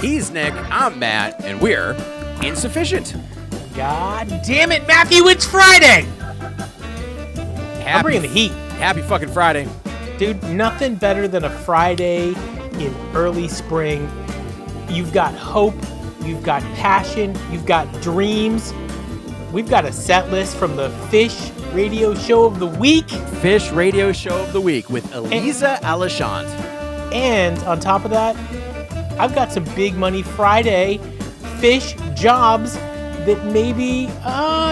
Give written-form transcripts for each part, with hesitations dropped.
He's Nick, I'm Matt, and we're Insufficient. God damn it, Matthew, it's Friday! I'm bringing the heat. Happy fucking Friday. Dude, nothing better than a Friday in early spring. You've got hope, you've got passion, you've got dreams. We've got a set list from the Phish radio show of the week. Phish radio show of the week with Elisa Alashant. And on top of that, I've got some big money Friday Phish jobs that maybe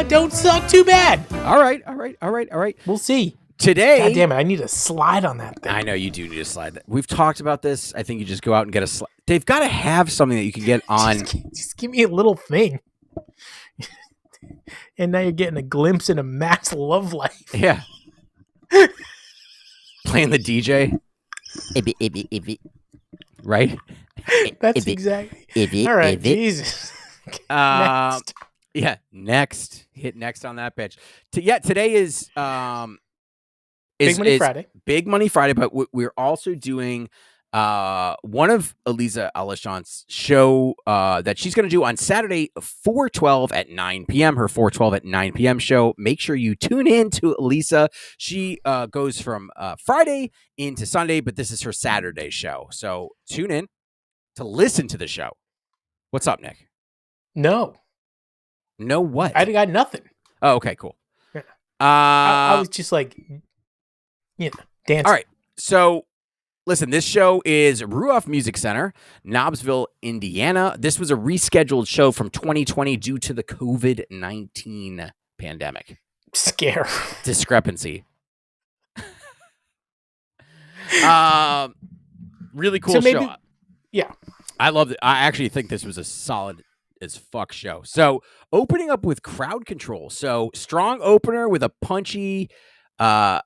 don't suck too bad. All right. We'll see. Today, God damn it, I need a slide on that thing. I know you do need a slide. We've talked about this. I think you just go out and get a slide. They've got to have something that you can get on. Just give me a little thing. And now you're getting a glimpse into Matt's love life. Yeah. Playing the DJ. Right? That's exactly. All right, Jesus. Next. Yeah, next. Hit next on that bitch. Today is Big Money Friday. Big Money Friday, but we're also doing one of Elisa Alashant's show that she's going to do on Saturday, 4/12 at 9 p.m., her 4/12 at 9 p.m. show. Make sure you tune in to Elisa. She goes from Friday into Sunday, but this is her Saturday show. So tune in to listen to the show. What's up, Nick? No what? I got nothing. Oh, okay, cool. Yeah. I was just like, dancing. All right, so listen, this show is Ruoff Music Center, Knoxville, Indiana. This was a rescheduled show from 2020 due to the COVID-19 pandemic. Scare. Discrepancy. Really cool show. Yeah. I loved it. I actually think this was a solid as fuck show. So opening up with Crowd Control. So strong opener with a punchy anthemic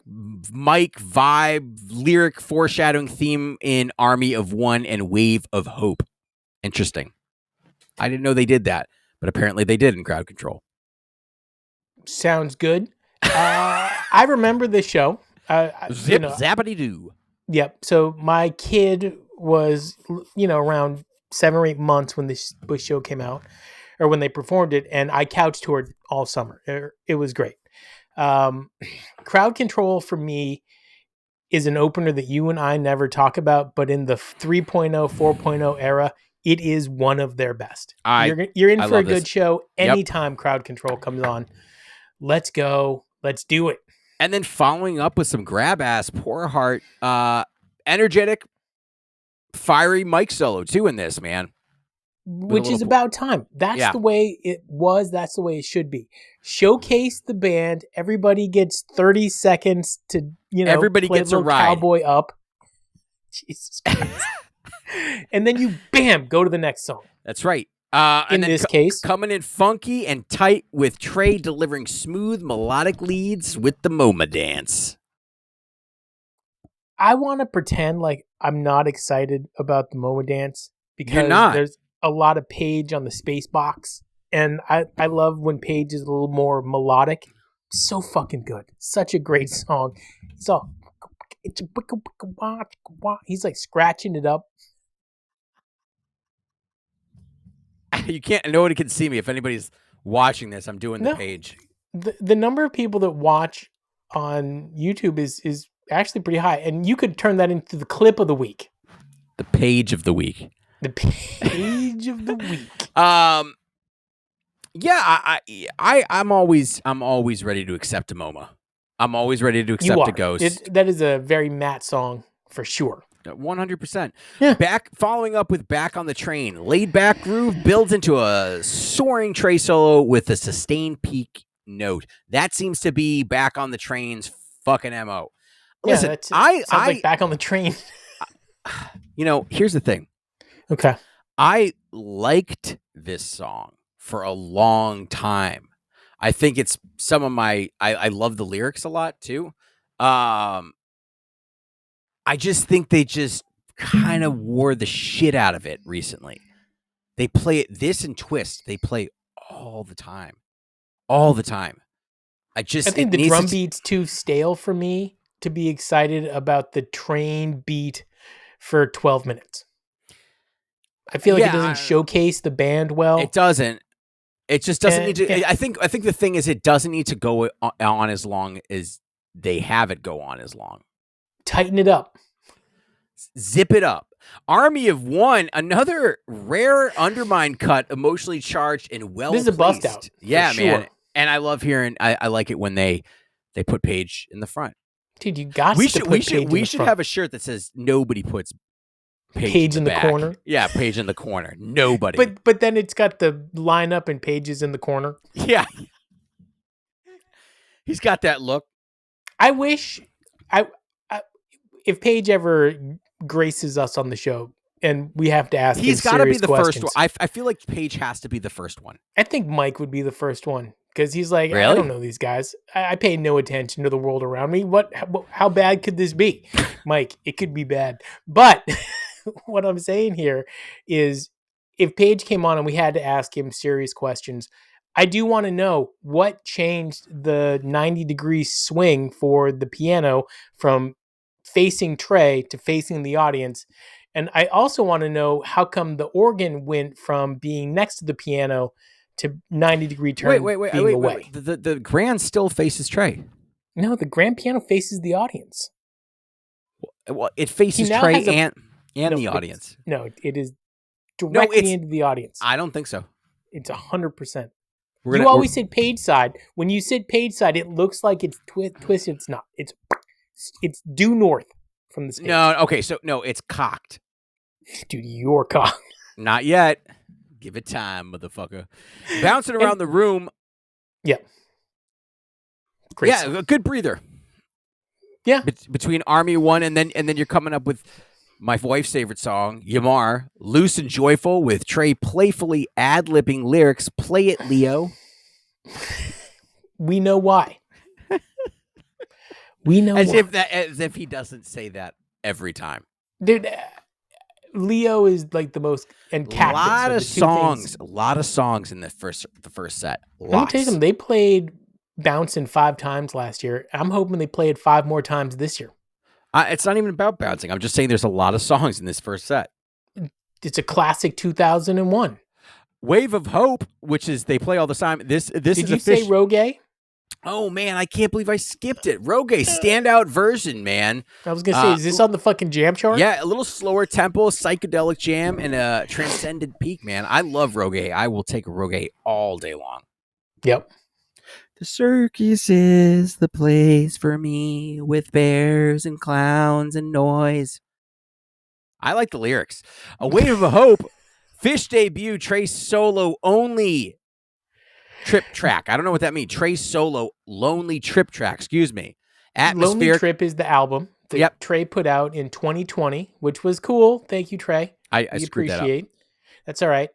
mic vibe, lyric foreshadowing theme in Army of One and Wave of Hope. Interesting. I didn't know they did that, but apparently they did in Crowd Control. Sounds good. I remember this show. Zappity-doo. Yep. So my kid was, around 7 or 8 months when this show came out, or when they performed it, and I couch toured all summer. It was great. Crowd Control for me is an opener that you and I never talk about, but in the 3.0, 4.0 era, it is one of their best. You're in for a good show anytime Crowd Control comes on. Let's go. Let's do it. And then following up with some grab ass, Poor Heart, energetic, fiery mic solo too in this, man. Which is about time. That's the way it was. That's the way it should be. Showcase the band. Everybody gets 30 seconds to, everybody play gets a ride. Cowboy up. Jesus Christ. And then you, go to the next song. That's right. In this case. Coming in funky and tight with Trey delivering smooth melodic leads with the MoMA dance. I want to pretend like I'm not excited about the MoMA dance because there's a lot of Page on the space box, and I love when Page is a little more melodic. So fucking good. Such a great song. He's like scratching it up. You can't. Nobody can see me. If anybody's watching this, I'm doing the Page. The number of people that watch on YouTube is actually pretty high, and you could turn that into the clip of the week. The Page of the week. The Page of the week. I'm always ready to accept a MoMA. I'm always ready to accept a Ghost. That is a very Matt song for sure. 100%. Yeah. Following up with Back on the Train. Laid back groove builds into a soaring Trey solo with a sustained peak note. That seems to be Back on the Train's fucking MO. Listen, sounds like Back on the Train. Here's the thing. Okay. I liked this song for a long time. I think it's some of my I love the lyrics a lot too. I just think they just kind of wore the shit out of it recently. They play it, this and Twist, they play all the time. I think the drum beat's too stale for me to be excited about the train beat for 12 minutes. I feel like it doesn't showcase the band well. It doesn't. It just doesn't need to. I think the thing is, it doesn't need to go on as long as they have it go on as long. Tighten it up. Zip it up. Army of One, another rare Undermine cut, emotionally charged and well placed. This is a bust out. Yeah, sure. man. And I love hearing. I like it when they put Paige in the front. Dude, you got we to should put we Paige should in we the should front. have a shirt that says nobody puts Paige in the back. corner. Yeah, Paige in the corner. Nobody. But then it's got the line up and Pages in the corner. Yeah. He's got that look. I wish if Paige ever graces us on the show and we have to ask he's got to be the questions. first one. I feel like Paige has to be the first one. I think Mike would be the first one because he's like, really? I don't know these guys. I pay no attention to the world around me. How bad could this be? Mike, it could be bad. But what I'm saying here is if Paige came on and we had to ask him serious questions, I do want to know what changed the 90-degree swing for the piano from facing Trey to facing the audience. And I also want to know how come the organ went from being next to the piano to 90-degree turn being away. The grand still faces Trey. No, the grand piano faces the audience. Well, it faces Trey and the audience. It is directly into the audience. I don't think so. It's 100%. You always said Paige side. When you said Paige side, it looks like it's twisted. It's not. It's due north from the stage. No, okay, so no, it's cocked. Dude, you're cocked. Not yet. Give it time, motherfucker. Bouncing around the room. Yeah. Great song. A good breather. Yeah. Between Army One and then you're coming up with my wife's favorite song, Yamar, Loose and Joyful, with Trey playfully ad-libbing lyrics. Play it, Leo. We know why. We know as if he doesn't say that every time. Dude, Leo is like the most and Cactus. A lot of songs in the first set. Let me tell you something. They played Bouncing 5 times last year. I'm hoping they play it 5 more times this year. It's not even about bouncing. I'm just saying there's a lot of songs in this first set. It's a classic 2001. Wave of Hope, which is they play all the time. This Did is you say Rogue? Oh man, I can't believe I skipped it. Rogue standout version, man. I was gonna say, is this on the fucking jam chart? Yeah, a little slower tempo, psychedelic jam, and a transcendent peak, man. I love Rogue. I will take a Rogue all day long. Yep. The circus is the place for me with bears and clowns and noise. I like the lyrics. A Wave of Hope, Phish debut, Trey solo only trip track. I don't know what that means. Trey solo lonely trip track. Excuse me. Lonely Trip is the album that Trey put out in 2020, which was cool. Thank you, Trey. I appreciate. That's all right.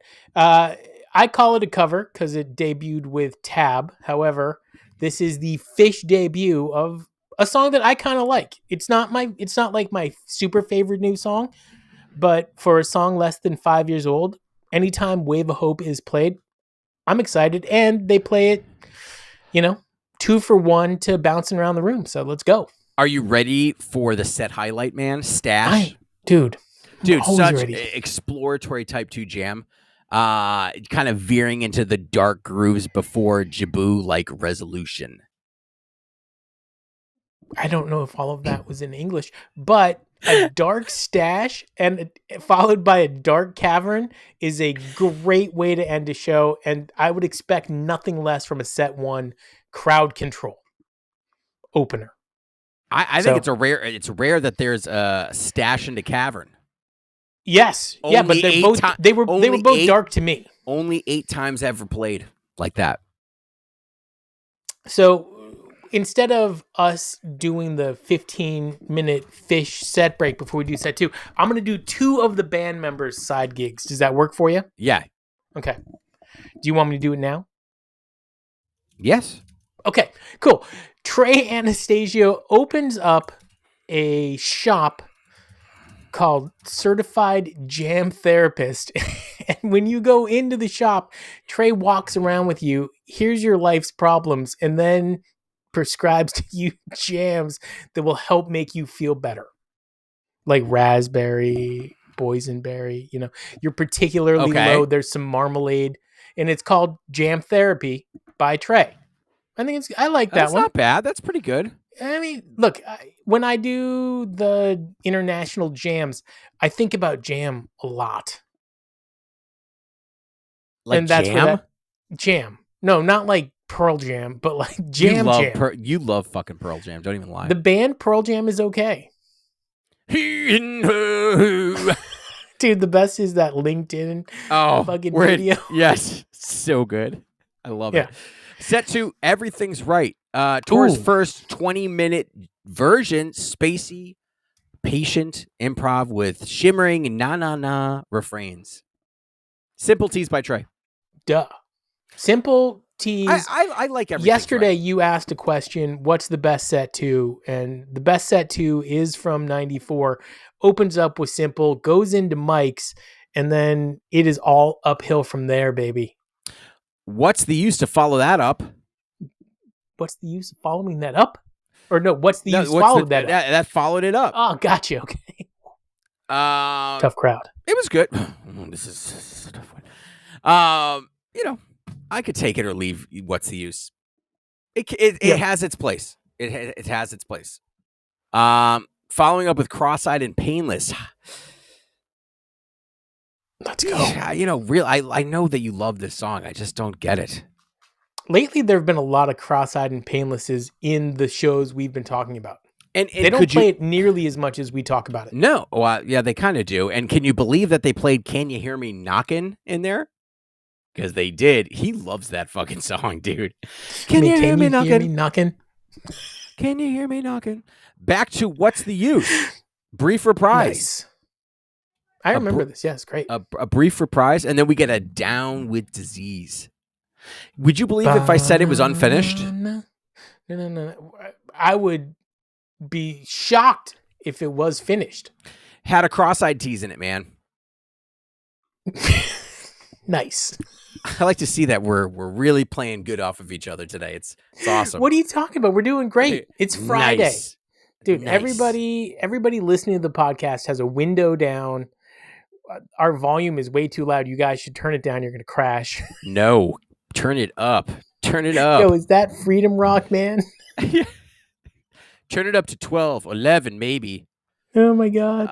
I call it a cover because it debuted with Tab. However, this is the Phish debut of a song that I kind of like. It's not like my super favorite new song, but for a song less than 5 years old, anytime Wave of Hope is played, I'm excited. And they play it, 2 for 1 to bouncing around the room. So let's go. Are you ready for the set highlight, man? Stash? Dude, such ready. Exploratory type 2 jam. Kind of veering into the dark grooves before Jabu, like Resolution. I don't know if all of that was in English, but a dark stash and followed by a dark cavern is a great way to end a show. And I would expect nothing less from a set 1 crowd control opener. I think it's rare that there's a stash and a cavern. Yes. Yeah, but they were both dark to me. Only 8 times ever played like that. So instead of us doing the 15-minute Phish set break before we do set 2, I'm going to do 2 of the band members' side gigs. Does that work for you? Yeah. Okay. Do you want me to do it now? Yes. Okay, cool. Trey Anastasio opens up a shop called Certified Jam Therapist. And when you go into the shop, Trey walks around with you, here's your life's problems, and then prescribes to you jams that will help make you feel better. Like raspberry, boysenberry. You know, you're particularly Okay. low. There's some marmalade, and it's called Jam Therapy by Trey. I like that That's one. not bad. That's pretty good. I mean, look, when I do the international jams, I think about jam a lot. Like And that's where Jam? that jam. No, not like Pearl Jam, but like Jam Jam. You love fucking Pearl Jam. Don't even lie. The band Pearl Jam is okay. Dude, the best is that LinkedIn fucking video. Yes, so good. I love it. Set to Everything's Right. Tour's first 20-minute version, spacey, patient improv with shimmering na-na-na refrains. Simple Tease by Trey. Duh. Simple Tease. I like Everything's Yesterday, Right. you asked a question, what's the best set to? And the best set to is from 94, opens up with Simple, goes into Mike's, and then it is all uphill from there, baby. What's the use to follow that up? What's the use of following that up? Or no, what's the use followed that up? That followed it up. Oh, gotcha. Okay. Tough crowd. It was good. This is a tough one. You know, I could take it or leave. What's the use? It has its place. It has its place. Following up with Cross-Eyed and Painless. Let's go. Yeah, you know, I know that you love this song. I just don't get it. Lately, there have been a lot of Cross-Eyed and Painlesses in the shows we've been talking about. And they don't play it nearly as much as we talk about it. No. Well, yeah, they kind of do. And can you believe that they played Can You Hear Me Knockin' in there? Because they did. He loves that fucking song, dude. Can you hear me knocking? Can you hear me knocking? Back to What's the Use? Brief reprise. Nice. I remember this. Yeah, it's great. A brief reprise, and then we get a Down with Disease. Would you believe if I said it was unfinished? No. I would be shocked if it was finished. Had a cross-eyed tease in it, man. Nice. I like to see that we're really playing good off of each other today. It's awesome. What are you talking about? We're doing great. It's Friday. Nice. Dude, nice. everybody listening to the podcast has a window down. Our volume is way too loud. You guys should turn it down. You're going to crash. No, turn it up. Turn it up. Yo, is that Freedom Rock, man? Turn it up to 12, 11, maybe. Oh my God.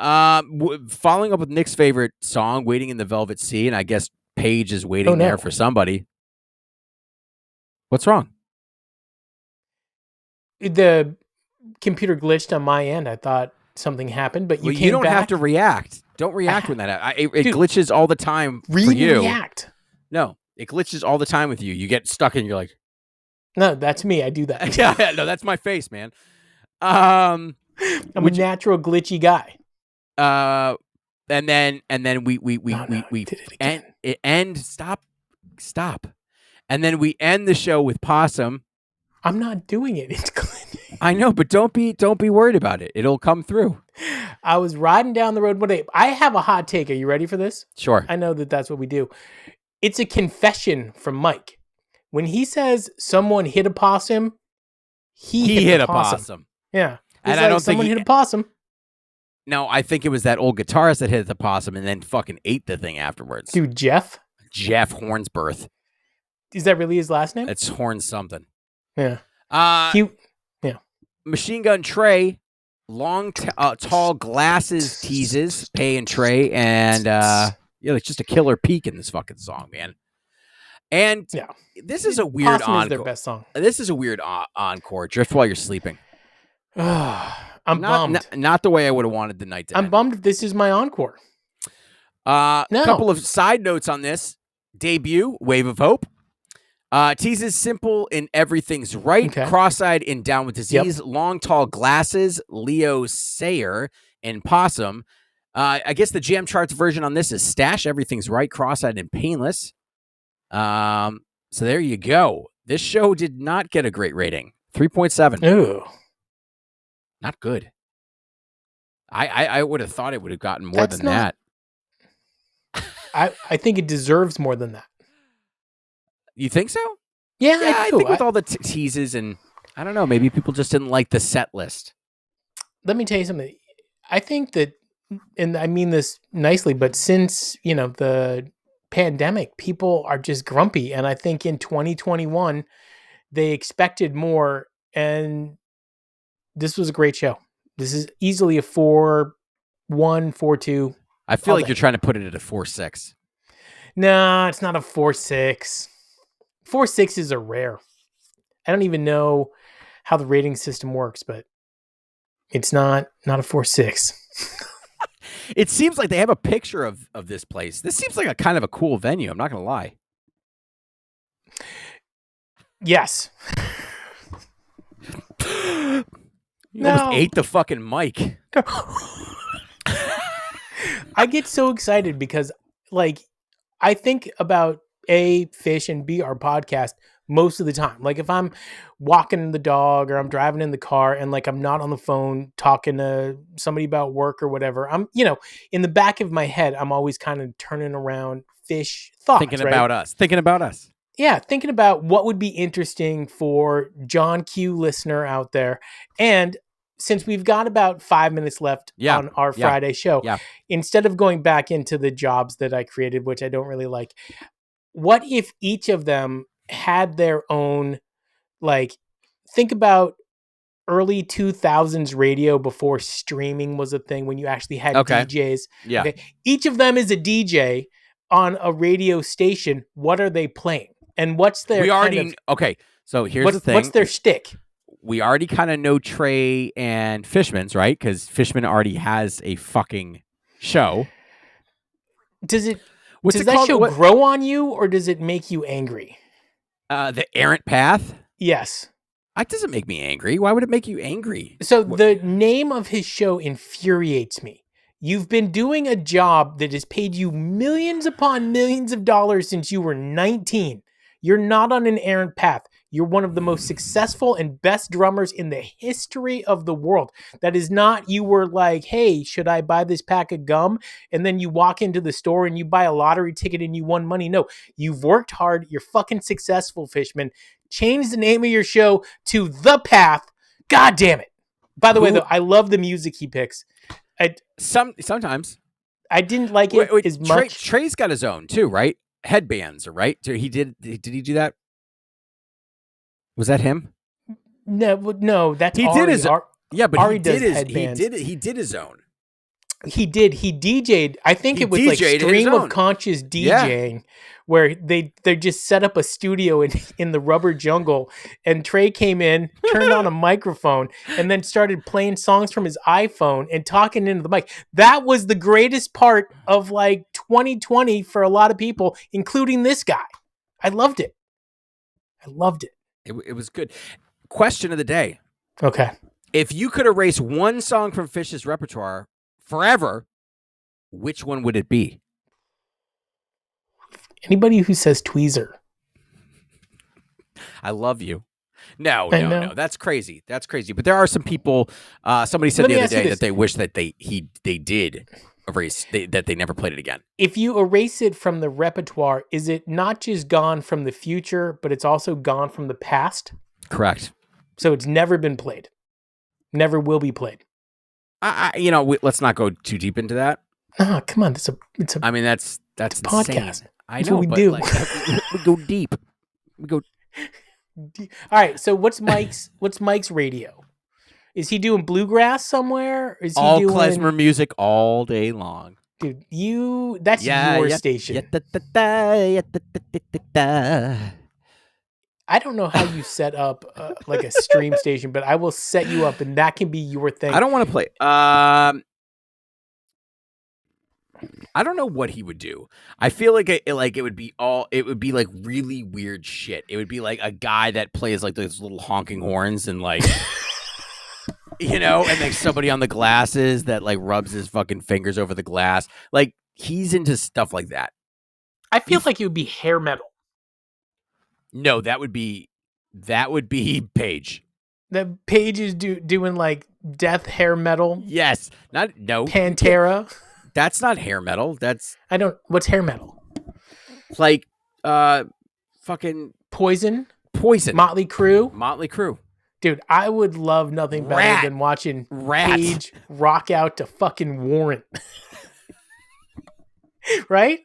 Following up with Nick's favorite song, Waiting in the Velvet Sea, and I guess Paige is waiting there for somebody. What's wrong? The computer glitched on my end. I thought something happened, but you don't have to react. Don't react when that it glitches all the time for you. React. No, it glitches all the time with you. You get stuck and you're like, no, that's me. I do that. yeah, no, that's my face, man. I'm a natural glitchy guy. And then we did it end stop. And then we end the show with Possum. I'm not doing it. It's glitching. I know, but don't be worried about it. It'll come through. I was riding down the road one day. I have a hot take. Are you ready for this? Sure. I know that's what we do. It's a confession from Mike. When he says someone hit a possum, he hit a possum. Yeah. And I don't someone think hit a possum. No, I think it was that old guitarist that hit the possum and then fucking ate the thing afterwards. Dude, Jeff Hornsberth. Is that really his last name? It's Horn something. Yeah. Machine Gun Trey, long, tall glasses teases Pay and Trey, and it's just a killer peak in this fucking song, man. And this is a weird Possum encore. Is their best song. This is a weird encore. Drift while you're sleeping. I'm bummed. Not the way I would have wanted the night to end. I'm bummed if this is my encore. No. Couple of side notes on this. Debut, Wave of Hope. Teases Simple in Everything's Right. Okay. Cross-Eyed in Down with Disease. Yep. Long, Tall Glasses, Leo Sayer in Possum. I guess the Jam Charts version on this is Stash, Everything's Right, Cross-Eyed and Painless. So there you go. This show did not get a great rating. 3.7. Ooh. Not good. I would have thought it would have gotten more than that. I think it deserves more than that. You think so? Yeah, I think with all the teases and I don't know, maybe people just didn't like the set list. Let me tell you something. I think that and I mean this nicely, but since, the pandemic, people are just grumpy. And I think in 2021, they expected more. And this was a great show. This is easily a 4-1, 4-2. I feel all like day. you're trying to put it at a 4.6. No, it's not a 4-6. 4-6s are rare. I don't even know how the rating system works, but it's not a 4-6. It seems like they have a picture of this place. This seems like a kind of a cool venue. I'm not going to lie. Yes. You almost ate the fucking mic. I get so excited because, like, I think about A, Phish, and B, our podcast most of the time. Like, if I'm walking the dog or I'm driving in the car and, like, I'm not on the phone talking to somebody about work or whatever, I'm, in the back of my head, I'm always kind of turning around Phish thoughts. Thinking about us. Yeah, thinking about what would be interesting for John Q listener out there. And since we've got about 5 minutes left on our Friday show, instead of going back into the jobs that I created, which I don't really like, what if each of them had their own, like, think about early 2000s radio before streaming was a thing, when you actually had DJs. Yeah. Okay. Each of them is a DJ on a radio station. What are they playing? And what's their so here's the thing. What's their shtick? We already kind of know Trey and Fishman's, right? Because Fishman already has a fucking show. Does that show grow on you, or does it make you angry? The Errant Path? Yes. That doesn't make me angry. Why would it make you angry? So the name of his show infuriates me. You've been doing a job that has paid you millions upon millions of dollars since you were 19. You're not on an errant path. You're one of the most successful and best drummers in the history of the world. That is not, you were like, hey, should I buy this pack of gum? And then you walk into the store and you buy a lottery ticket and you won money. No, you've worked hard. You're fucking successful, Fishman. Change the name of your show to The Path. God damn it. By the way, though, I love the music he picks. Sometimes. I didn't like it as much. Trey's got his own too, right? Headbands, right? Did he do that? Was that him? No, that's Ari. Did his but Ari he did his headbands. he did his own. He DJ'd. I think it was like stream of conscious DJing, where they just set up a studio in the rubber jungle, and Trey came in, turned on a microphone, and then started playing songs from his iPhone and talking into the mic. That was the greatest part of like 2020 for a lot of people, including this guy. I loved it. It was good. Question of the day. Okay. If you could erase one song from Phish's repertoire forever, which one would it be? Anybody who says Tweezer. I love you. No, that's crazy. But there are some people. Somebody said the other day that they wish that they did erase that they never played it again. If you erase it from the repertoire, is it not just gone from the future, but it's also gone from the past? Correct. So it's never been played. Never will be played. Let's not go too deep into that. Oh, come on. It's a I mean, that's a podcast. I know, what we do. Like, we go deep. All right. So what's Mike's radio? Is he doing bluegrass somewhere? Is he all doing klezmer music all day long? Dude, that's your station. I don't know how you set up like a stream station, but I will set you up, and that can be your thing. I don't want to play. I don't know what he would do. I feel like it would be like really weird shit. It would be like a guy that plays like those little honking horns and like, and like somebody on the glasses that like rubs his fucking fingers over the glass. Like he's into stuff like that. I feel like it would be hair metal. No, that would be Paige. The Paige is doing like death hair metal. Yes, Pantera. That's not hair metal. What's hair metal? Like, fucking Poison. Motley Crue. Dude, I would love nothing better than watching Paige rock out to fucking Warrant. Right?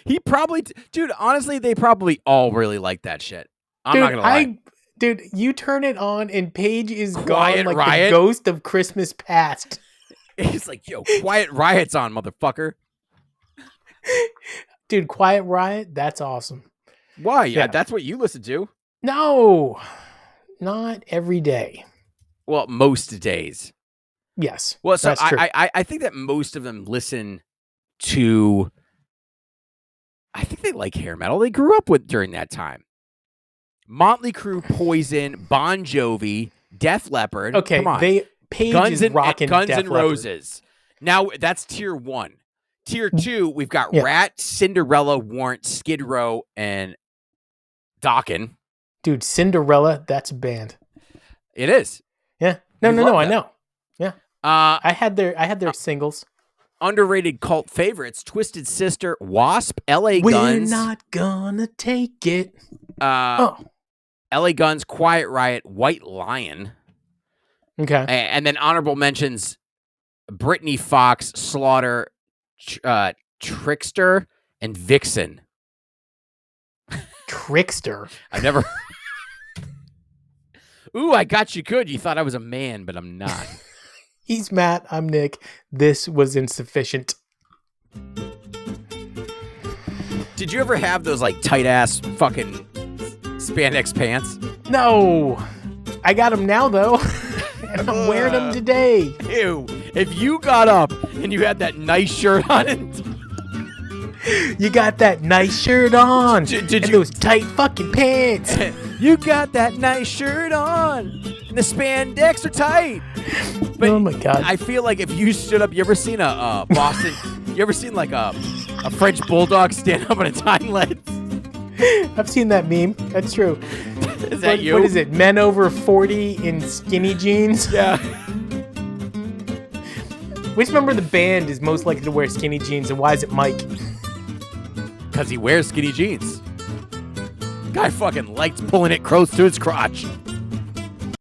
He probably, dude, honestly, they probably all really like that shit. I'm not gonna lie. Dude, you turn it on and Paige is Quiet gone like Riot? the ghost of Christmas past. He's like, yo, Quiet Riot's on, motherfucker. Dude, Quiet Riot, that's awesome. Why? Yeah, that's what you listen to. No, not every day. Well, most days. Yes. Well, so that's true. I think that most of them listen to. I think they like hair metal. They grew up with during that time. Motley Crue, Poison, Bon Jovi, Def Leppard. Okay, come on. Paige Guns is rocking Guns Def N' Leppard. Roses. Now that's tier 1. Tier 2, we've got Rat, Cinderella, Warrant, Skid Row, and Dokken. Dude, Cinderella, that's a band. It is. Yeah. No, I know. Yeah. I had their singles. Underrated cult favorites: Twisted Sister, Wasp, L.A. We're Guns. We're not gonna take it. L.A. Guns, Quiet Riot, White Lion. Okay. And then honorable mentions: Britney Fox, Slaughter, Trickster, and Vixen. Trickster. I've never. Ooh, I got you good. You thought I was a man, but I'm not. He's Matt. I'm Nick. This was Insuphishient. Did you ever have those like tight ass fucking spandex pants? No. I got them now though. And I'm wearing them today. Ew. If you got up and you had that nice shirt on it. You got that nice shirt on. Did and you those tight fucking pants? You got that nice shirt on. And the spandex are tight. But oh my god! I feel like if you stood up, you ever seen a Boston? You ever seen like a French bulldog stand up on its hind legs? I've seen that meme. That's true. Is that you? What is it? Men over 40 in skinny jeans? Yeah. Which member of the band is most likely to wear skinny jeans, and why is it Mike? Because he wears skinny jeans. Guy fucking likes pulling it close to his crotch.